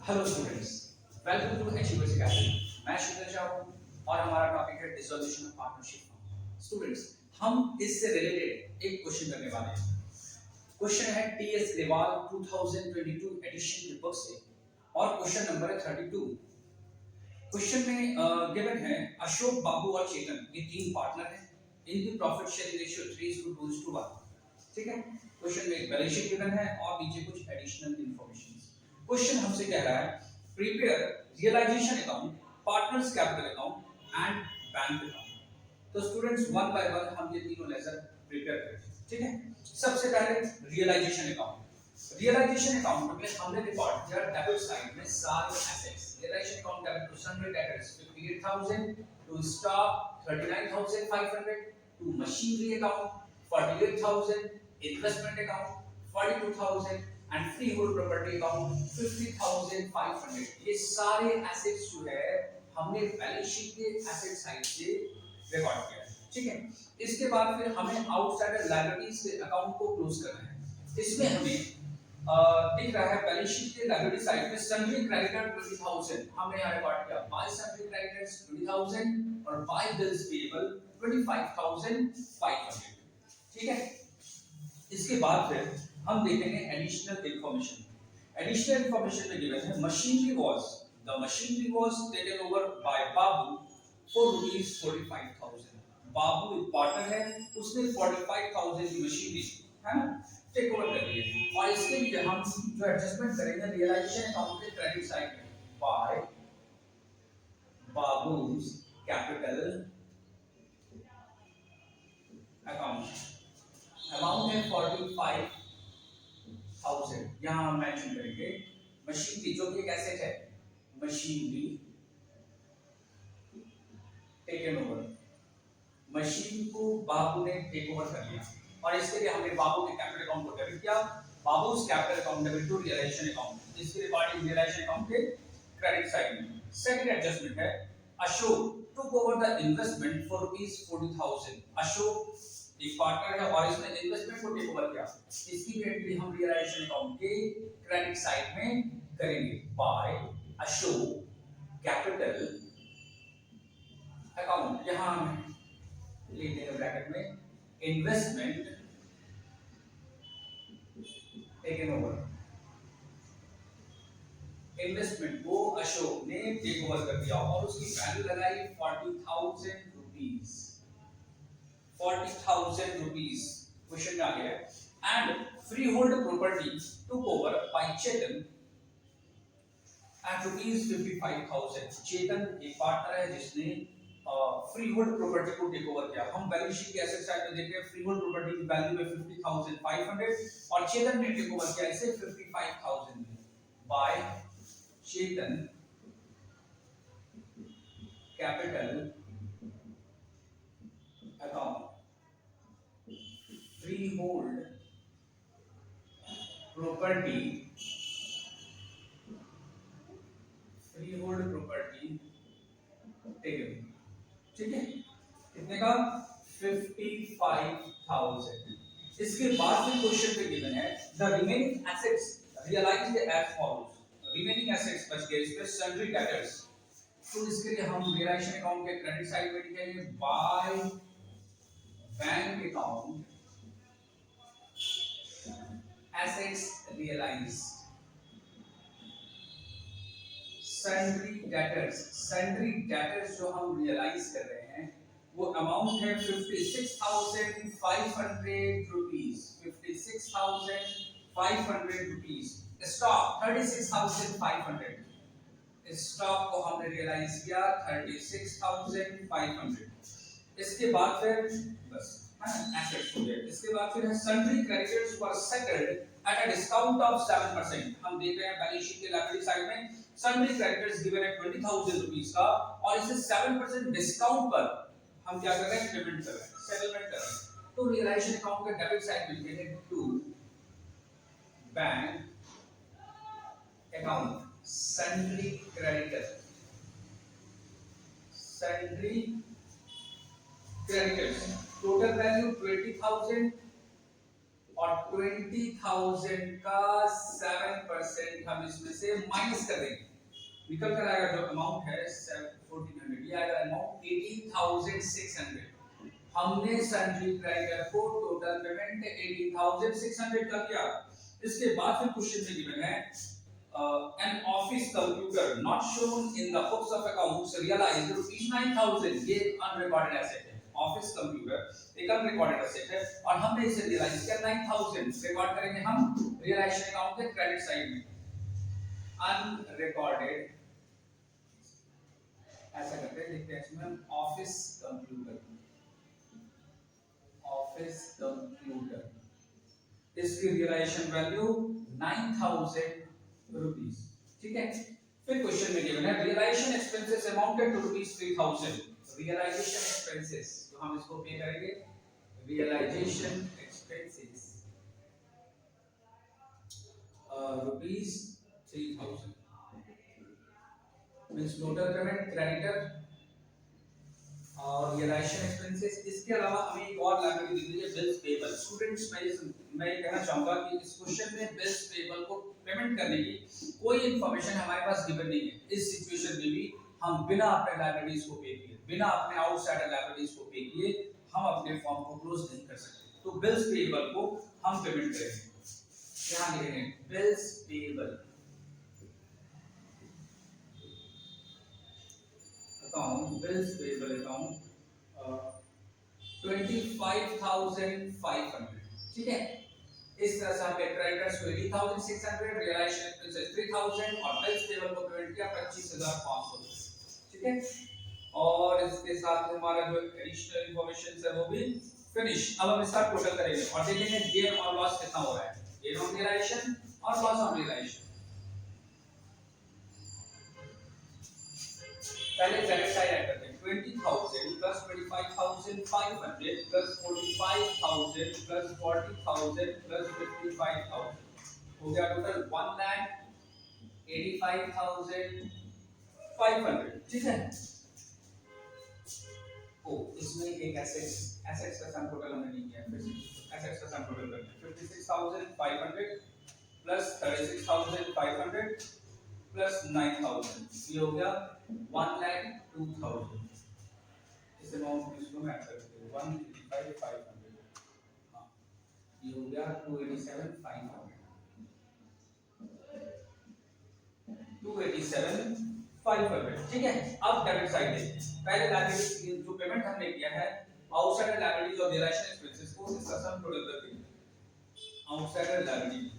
Hello students, welcome to achievers academy. मैं शुक्र हूं और हमारा टॉपिक है डिसोल्यूशन ऑफ पार्टनरशिप। स्टूडेंट्स, हम इससे रिलेटेड एक क्वेश्चन करने वाले हैं। क्वेश्चन है टीएस ग्रेवाल 2022 एडिशन के बुक से और क्वेश्चन नंबर है 32। क्वेश्चन में गिवन है अशोक, बाबू और चेतन, ये तीन पार्टनर हैं। इनकी प्रॉफिट शेयरिंग रेशियो 3:2:1। ठीक है। क्वेश्चन में एक बैलेंस शीट गिवन है और नीचे कुछ एडिशनल इंफॉर्मेशन। क्वेश्चन हमसे कह रहा है prepare realisation account, partners capital account and bank account. तो स्टूडेंट्स वन बाय वन हम ये तीनों लेसन प्रिपेयर करेंगे। ठीक है। सबसे पहले रियलाइजेशन अकाउंट। रियलाइजेशन अकाउंट में हमने रिकॉर्ड किया डेबिट साइड में सारे assets. Realisation account debit to sundry debtors 58,000, to stock 39,500, to machinery account 48,000, investment account 42,000 and free hold property account 50,500। ये सारे एसेट्स जो है हमने बैलेंस शीट के एसेट साइड से रिकॉर्ड किया है। ठीक है। इसके बाद फिर हमें आउटसाइडर लायबिलिटीज के अकाउंट को क्लोज करना है। इसमें हमें दिख रहा है बैलेंस शीट के लायबिलिटी साइड में सन्ड्री क्रेडिटर 20,000 हमने यहाँ रिकॉर्ड किया। बाय सन्ड्री क्रेडिटर्स 20,000 और बाय बिल्स पेएबल 25,500। ठीक है। इसके बाद फिर हम देखेंगे एडिशनल इंफॉर्मेशन। एडिशनल इंफॉर्मेशन में गिवन है machinery was taken over by Babu for ₹45,000। बाबू एक पार्टनर है, उसने 45,000 की मशीनरी है ना टेक ओवर कर ली है। और इसके लिए हम जो एडजस्टमेंट करेंगे रियलाइजेशन अकाउंट के क्रेडिट साइड में by Babu's capital account. Amount है 45,000। यहां हम मेंशन करेंगे मशीनरी, जो कि एक एसेट है, मशीनरी टेकन ओवर। मशीन को बाबू ने टेक ओवर कर लिया और इसके लिए हमने बाबू के कैपिटल अकाउंट को डेबिट किया। Babu's capital account debit to realisation account. इसके रिगार्डिंग रियलाइजेशन अकाउंट के क्रेडिट साइड में सेकंड एडजस्टमेंट है Ashok took over the investment for ₹40,000। Ashok एक पार्टनर है और इसने इन्वेस्टमेंट को टेक ओवर किया। इसकी एंट्री हम रियलाइजेशन अकाउंट के क्रेडिट साइड में करेंगे बाय अशोक कैपिटल अकाउंट। यहां हम लेते हैं ब्रैकेट में इन्वेस्टमेंट टेकन ओवर। इन्वेस्टमेंट को अशोक ने टेक ओवर कर दिया और उसकी वैल्यू लगाई 40,000 रुपीस। 40,000 रुपीस क्वेश्चन में आ गया है। And free hold property took over by Chetan at ₹55,000। Chetan एक पार्टनर है जिसने फ्री होल्ड प्रॉपर्टी को टेक ओवर किया। हम बैलेंस शीट के एसेट साइड में देखते हैं फ्री होल्ड प्रॉपर्टी की वैल्यू है 50,500 और चेतन ने टेक ओवर किया इसे 55,000 में by Chetan capital account. Free hold property taken. ठीक है। कितने का? 55,000। इसके बाद में क्वेश्चन पे गिवन है the remaining assets realised as follows. Remaining assets बच गए इसमें सन्ड्री डेटर्स। तो इसके लिए हम रियलाइजेशन अकाउंट के क्रेडिट साइड में लिखेंगे by bank account assets realised. Sundry debtors जो हम रियलाइज कर रहे हैं वो अमाउंट है 56,500 रुपीस। 56,500 रुपीस। स्टॉक 36,500। स्टॉक को हमने रियलाइज किया 36,500। इसके बाद फिर बस एसेट्स हो गए। इसके बाद फिर है sundry creditors were settled at a discount of 7%। हम देख रहे हैं बैलेंस शीट के लायबिलिटी साइड में सन्ड्री क्रेडिटर्स गिवन है 20,000 रुपीस का और इसे 7% डिस्काउंट पर हम क्या कर रहे हैं? पेमेंट कर रहे हैं, सेटलमेंट कर रहे हैं। तो रियलाइजेशन अकाउंट का डेबिट साइड में लिखेंगे to bank account sundry creditor. Sundry creditors total value 20,000 और 20,000 का 7% हम इसमें से माइनस कर देंगे, निकल कर आएगा जो अमाउंट है 1400, ये आएगा अमाउंट 18,600। हमने सन्ड्री क्रेडिटर को टोटल पेमेंट 18,600 का किया। इसके बाद फिर क्वेश्चन में गिवन है an office computer not shown in the books of accounts realized ₹9,000, ये unrecorded asset है। ऑफिस कंप्यूटर एक अनरिकॉर्डेड एसेट है और हमने इसे रियलाइज किया 9,000 रिकॉर्ड करेंगे हम रियलाइजेशन अकाउंट के क्रेडिट साइड में। अनरिकॉर्डेड ऐसा करते हैं, देखते हैं इसमें ऑफिस कंप्यूटर इसकी रियलाइजेशन वैल्यू 9,000 रुपीस। ठीक है, फिर क्वेश्चन में गिवन है realisation expenses amounted to ₹3,000। Realisation expenses तो हम इसको पे करेंगे, realisation expenses ₹3,000 means total payment creditor और रियलाइजेशन एक्सपेंसेस। इसके अलावा हमें एक और लाइबिलिटी दिख रही है बिल्स पेबल। स्टूडेंट्स मैं ये कहना चाहूंगा कि इस क्वेश्चन में बिल्स पेबल को पेमेंट करने की कोई इंफॉर्मेशन हमारे पास गिवन नहीं है। इस सिचुएशन में भी हम बिना अपने लाइबिलिटीज को पे किए, बिना अपने आउटसाइडर लाइबिलिटीज को पे किए हम अपने फॉर्म को क्लोज नहीं कर सकते। तो बिल्स पेबल को हम पेमेंट करेंगे। ध्यान देंगे bills payable account, bills payable account 25,500। ठीक है, इस तरह से हमने क्रेडिटर्स को 18,600, रियलाइजेशन एक्सपेंसेस 3,000 और बिल्स पेबल को पेमेंट किया 25,500। ठीक है, और इसके साथ हमारा जो एडिशनल इंफॉर्मेशन है वो भी फिनिश। अब हम इसका टोटल करेंगे और देखेंगे गेन और लॉस कितना हो रहा है, गेन ऑन रियलाइजेशन और लॉस ऑन रियलाइजेशन। पहले क्रेडिट साइड ऐड करते हैं, 20,000 plus 25,500 plus 45,000 plus 40,000 plus 55,000 हो गया टोटल 1,85,500। ठीक है, ओ इसमें एक एसेट्स का सम टोटल हमने नहीं किया, फिर एसेट्स का सम टोटल करते हैं 56,500 plus 36,500 plus 9,000, ये हो गया 1,02,000। इस अमाउंट इसको मैं ऐड करते हैं 185,500, हां ये हो गया 287,500, 287,500। ठीक है, अब डेबिट साइड देखते हैं। पहले लायबिलिटी जो पेमेंट हमने किया है आउटसाइडर लायबिलिटीज और रियलाइजेशन एक्सपेंसेस को इसका सम टोटल करते हैं। आउटसाइडर लायबिलिटी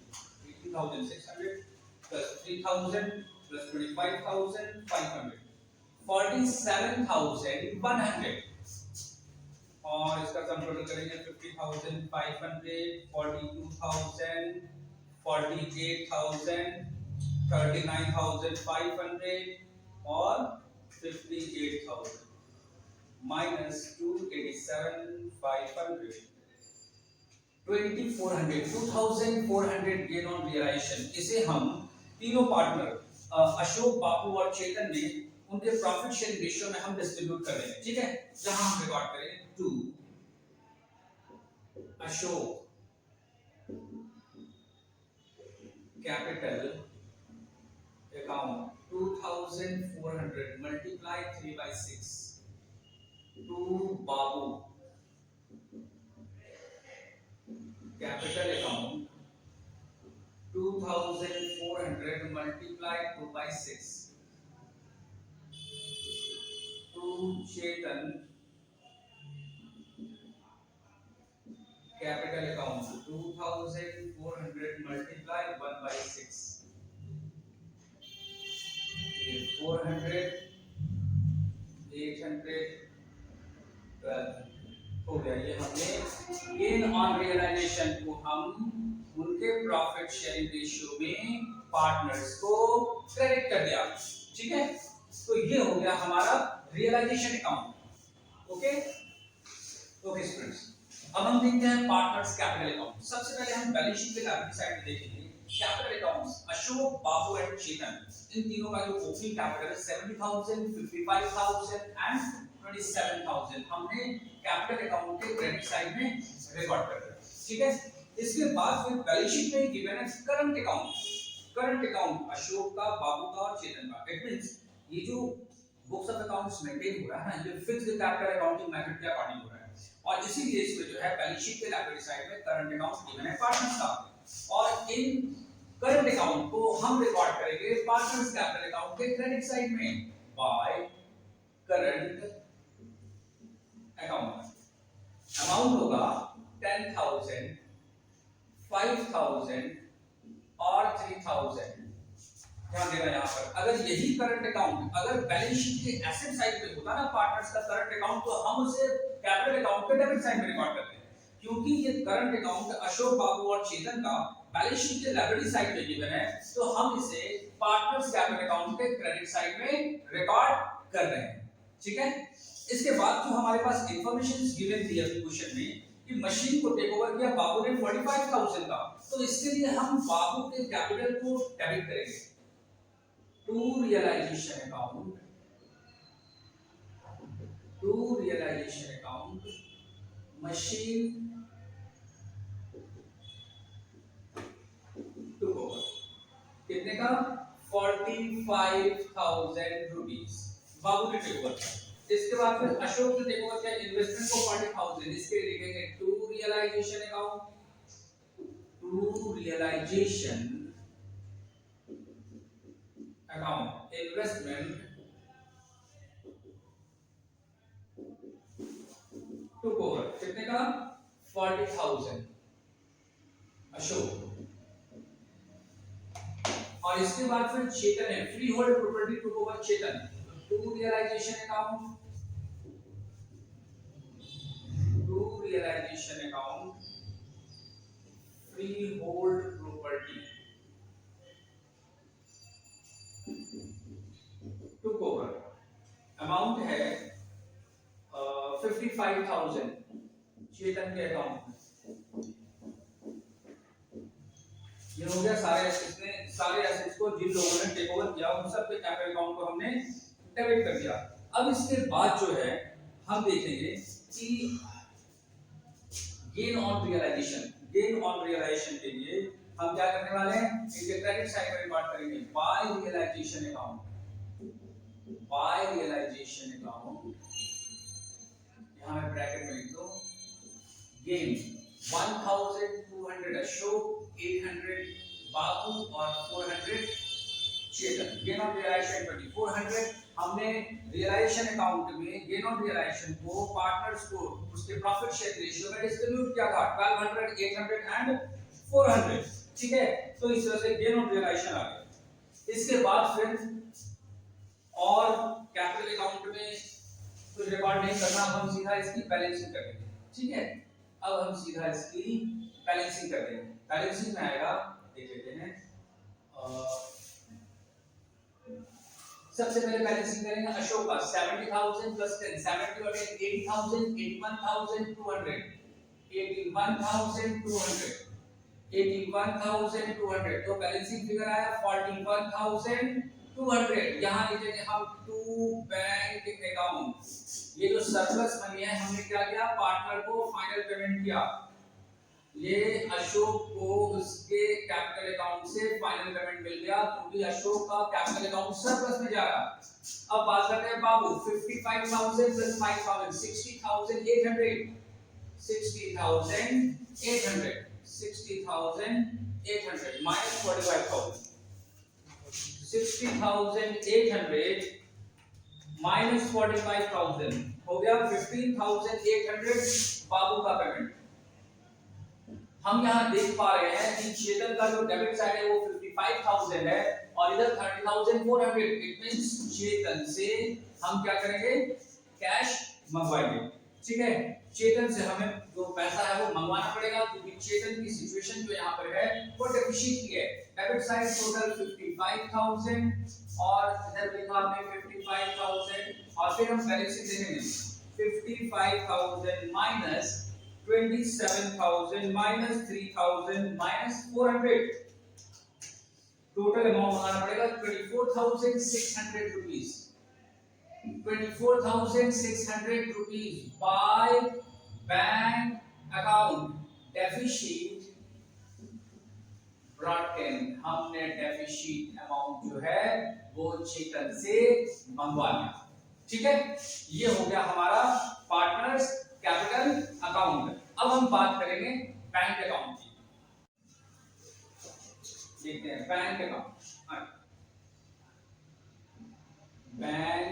18,600 plus 3,000 plus 25,500 47,100 और इसका सम टोटल करेंगे 50,500 42,000 48,000 39,500 और 58,000 minus 287,500 2,400 गेन ऑन रियलाइजेशन। इसे हम तीनों पार्टनर अशोक, बाबू और चेतन ने उनके प्रॉफिट शेयरिंग रेशियो में हम डिस्ट्रीब्यूट कर रहे हैं। ठीक है, जहां हम रिकॉर्ड करेंगे to Ashok capital account 2,400 multiply 3/6 to Babu capital account 2,400 multiplied 2/6 to Chetan capital account 2,400 multiplied 1/6 400 800 हो गया। ये हमने गेन ऑन रियलाइजेशन को हम उनके प्रॉफिट शेयरिंग रेशियो में पार्टनर्स को क्रेडिट कर दिया। ठीक है, तो ये हो गया हमारा realisation account. Okay okay students, अब हम देखते हैं पार्टनर्स कैपिटल अकाउंट। सबसे पहले हम बैलेंस शीट के लायबिलिटी साइड में देखेंगे capital accounts Ashok, Babu and Chetan. इन तीनों का जो ओपनिंग कैपिटल है 70,000 55,000 एंड 27,000 हमने कैपिटल अकाउंट के क्रेडिट साइड में रिकॉर्ड कर दिया। ठीक है, इसके बाद फिर बैलेंस शीट में गिवन है करंट अकाउंट अशोक का, बाबू का और चेतन का। इट मींस ये जो बुक्स ऑफ अकाउंट्स मेंटेन हो रहा है ना, ये फिक्स्ड कैपिटल अकाउंटिंग मेथड के अकॉर्डिंग हो रहा है, और इसीलिए इसमें जो है बैलेंस शीट के लायबिलिटी साइड में करंट अकाउंट्स गिवन है पार्टनर्स का, और इन करंट अकाउंट को हम रिकॉर्ड करेंगे पार्टनर्स कैपिटल अकाउंट के क्रेडिट साइड में बाय करंट अकाउंट। अमाउंट होगा 10,000, 5,000 और 3,000। ध्यान देना यहाँ पर, अगर यही करंट अकाउंट अगर बैलेंस शीट के एसेट साइड पे होता ना पार्टनर्स का करंट अकाउंट, तो हम उसे कैपिटल अकाउंट के डेबिट साइड में रिकॉर्ड करते हैं। क्योंकि ये करंट अकाउंट अशोक, बाबू और चेतन का बैलेंस शीट के लायबिलिटी साइड पे गिवन है, तो हम इसे पार्टनर्स कैपिटल अकाउंट के क्रेडिट साइड में रिकॉर्ड कर रहे हैं। ठीक है, इसके बाद जो हमारे पास इंफॉर्मेशन गिवन थी अभी क्वेश्चन में कि मशीन को टेक ओवर किया बाबू ने 45,000 का, तो इसके लिए हम बाबू के कैपिटल को डेबिट करेंगे to realisation account machine to over कितने का 45,000 रुपीस बाबू ने टेक ओवर किया। इसके बाद फिर अशोक ने टेक ओवर किया इन्वेस्टमेंट को 40,000, इसके लिए लिखेंगे to realisation account investment to over कितने का 40,000 अशोक। और इसके बाद फिर चेतन है free hold property to over Chetan, to realisation account free hold property to over. Amount है 55,000 चेतन के अकाउंट में। ये हो गया सारे एसेट्स को जिन लोगों ने टेक ओवर किया उन सब के कैपिटल अकाउंट को हमने डेबिट कर दिया। अब इसके बाद जो है हम देखेंगे कि गेन ऑन रियलाइजेशन के लिए हम क्या करने वाले हैं, इनके क्रेडिट साइड में रिकॉर्ड करेंगे बाय रियलाइजेशन अकाउंट। यहां मैं ब्रैकेट में लिख दो गेन 1,200 अशोक, 800 बाबू और 400 चेतन। Gain on realisation 2400। हमने रियलाइजेशन अकाउंट में गेन ऑन रियलाइजेशन को पार्टनर्स को उसके प्रॉफिट शेयर रेशियो में डिस्ट्रीब्यूट किया था 1200, 800 एंड 400। ठीक है, तो इस तरह से गेन ऑन रियलाइजेशन आ गया। इसके बाद फिर और कैपिटल अकाउंट में कुछ रिकॉर्ड नहीं करना, हम सीधा इसकी बैलेंसिंग करेंगे। ठीक है, अब हम सीधा इसकी बैलेंसिंग करेंगे। बैलेंसिंग में आएगा देख लेते हैं, सबसे पहले बैलेंसिंग करेंगे अशोक का 70,000 प्लस 10, 70 और 80,000, 81,200, 81,200 तो बैलेंसिंग फिगर आया 41,200। यहां लिखेंगे हम टू बैंक अकाउंट। ये जो सरप्लस मनी है हमने क्या किया, पार्टनर को फाइनल पेमेंट किया। ये अशोक को उसके कैपिटल अकाउंट से फाइनल पेमेंट मिल गया क्योंकि अशोक का कैपिटल अकाउंट सरप्लस में जा रहा है। अब बात करते हैं बाबू 55,000 प्लस 5,000 60,800 माइनस 45,000 60,800 माइनस 45,000 हो गया 15,800 बाबू का पेमेंट। हम यहाँ देख पा रहे हैं कि चेतन का जो डेबिट साइड है वो 55,000 है और इधर 30,400। इट मींस चेतन से हम क्या करेंगे, कैश मंगवाएंगे। ठीक है, चेतन से हमें जो पैसा है वो मंगवाना पड़ेगा क्योंकि चेतन की सिचुएशन जो यहाँ पर है वो डेफिशिट की है। डेबिट साइड टोटल 55,000 और इधर लिखा हमने 55,000 और फिर हम बैलेंसिंग देखेंगे 55,000 minus 27,000 minus 3,000 minus 400। Total amount बनाना पड़ेगा 24,600 rupees. 24,600 rupees by bank account deficit brought in, हमने डेफिसिट अमाउंट जो है वो चेतन से मंगवा लिया। ठीक है, ये हो गया हमारा पार्टनर्स कैपिटल अकाउंट। अब हम बात करेंगे बैंक अकाउंट की। देखते हैं बैंक अकाउंट। बैंक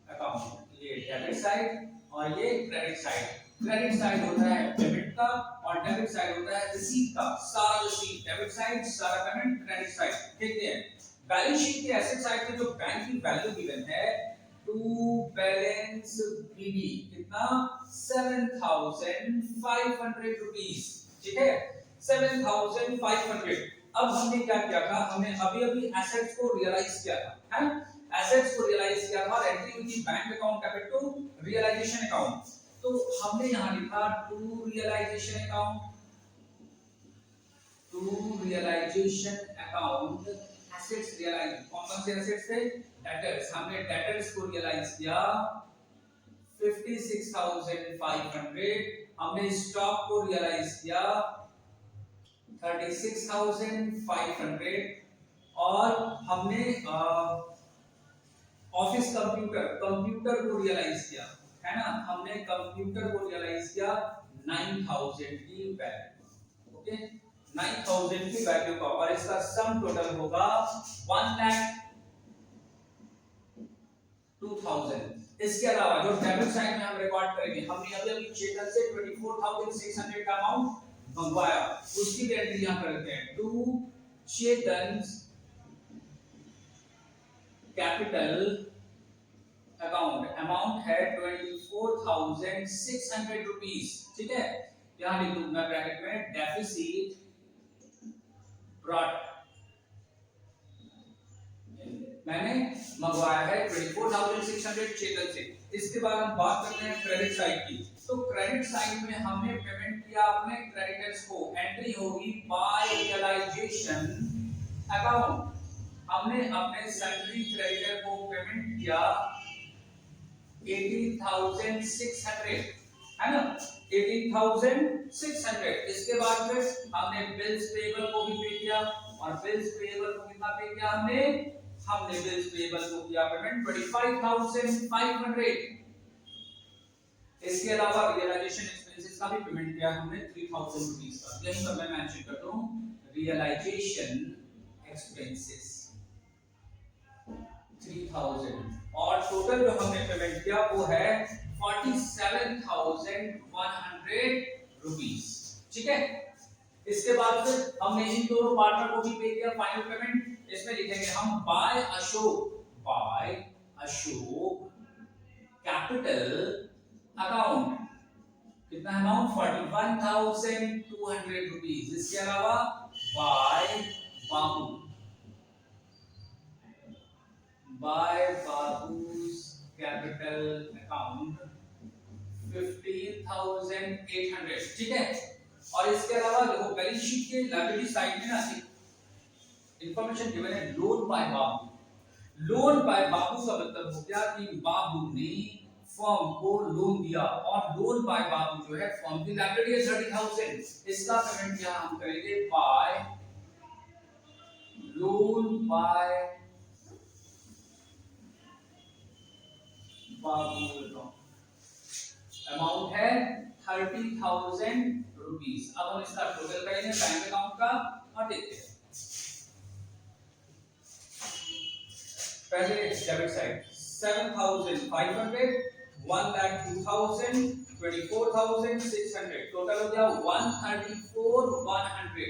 अकाउंट, ये डेबिट साइड और ये क्रेडिट साइड। क्रेडिट साइड होता है डेबिट का और डेबिट साइड होता है रिसीट का। सारा रिसीट डेबिट साइड, सारा पेमेंट क्रेडिट साइड। देखते हैं बैलेंस शीट के एसेट साइड पे जो बैंक की वैल्यू गिवन है टू बैलेंस बीडी कितना 7500 रुपीस। ठीक है, 7500। अब हमने क्या किया था, हमने अभी एसेट्स को रियलाइज किया था, है एसेट्स को रियलाइज किया था और एंट्री हुई थी bank account debit to realisation account. तो हमने यहां लिखा to realisation account, to realisation account assets realise. कौन से एसेट्स थे? डेटर्स। हमने डेटर्स को रियलाइज किया 56500। हमने स्टॉक को रियलाइज किया 36500 और हमने ऑफिस कंप्यूटर को रियलाइज किया, है ना, हमने कंप्यूटर को रियलाइज किया 9000 की वैल्यू। ओके, 9000 की वैल्यू का, और इसका सम टोटल होगा 1,02,000। इसके अलावा जो डेबिट साइड में हम रिकॉर्ड करेंगे, हमने अभी चेतन से 24,600 का अमाउंट मंगवाया, उसकी भी एंट्री यहां करते हैं। To Chetan capital account, amount है 24,600 रुपीस। ठीक है, यहां लिख दूंगा ब्रैकेट में डेफिसिट ब्रॉट, मैंने मंगवाया है 24,600 चेतन से। इसके बाद हम बात करते हैं क्रेडिट साइड की। तो क्रेडिट साइड में हमने पेमेंट किया अपने क्रेडिटर्स को, एंट्री होगी बाय रियलाइजेशन अकाउंट। हमने अपने सैलरी क्रेडिटर को पेमेंट किया 18,600, है ना, 18,600। इसके बाद फिर हमने बिल्स पेबल को भी पे किया, और बिल्स पेबल को कितना पे किया हमने बिल्स पेबल को किया पेमेंट 25,500। इसके अलावा रियलाइजेशन एक्सपेंसेस का भी पेमेंट किया हमने 3,000 रुपीस का। यहीं पर मैं मेंशन कर दूं रियलाइजेशन एक्सपेंसेस 3000, और टोटल जो हमने पेमेंट किया वो है 47,100 रुपीस। ठीक है, इसके बाद फिर हमने इन दोनों पार्टनर को भी पे किया फाइनल पेमेंट। इसमें लिखेंगे हम बाय अशोक कैपिटल अकाउंट, कितना अमाउंट 41,200 रुपीस। इसके अलावा बाय बाबूज कैपिटल अकाउंट 15,800। ठीक है, और इसके अलावा देखो बैलेंस शीट के लायबिलिटी साइड में ना इंफॉर्मेशन गिवन है loan by Babu. Loan by Babu का मतलब हो गया कि बाबू ने फर्म को लोन दिया, और लोन बाय बाबू जो है फर्म की लायबिलिटी है 30,000। इसका पेमेंट यहां हम करेंगे bye loan by Babu, amount है 30,000 रुपीस। अब हम इसका टोटल करेंगे बैंक अकाउंट का और देखते हैं। पहले डेबिट साइड 7,500, 1,02,000, 24,600, टोटल हो गया 134,100।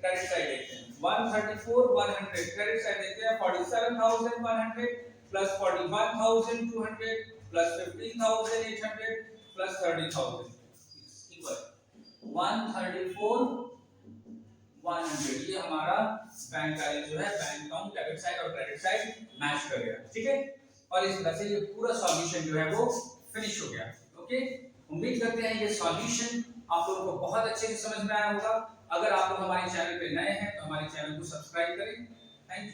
क्रेडिट साइड देखते हैं 134,100। क्रेडिट साइड देखते हैं 47,100 प्लस 41,200 प्लस 15,800 प्लस 30,000 इक्वल 134,100। ये हमारा बैंक बैलेंस जो है बैंक अकाउंट डेबिट साइड और क्रेडिट साइड मैच कर गया। ठीक है, और इस तरह से ये पूरा सॉल्यूशन जो है वो फिनिश हो गया। ओके, उम्मीद करते हैं ये सॉल्यूशन आप लोगों को बहुत अच्छे से समझ में आया होगा। अगर आप लोग हमारे चैनल पे नए हैं तो हमारे चैनल को सब्सक्राइब करें। Thank you.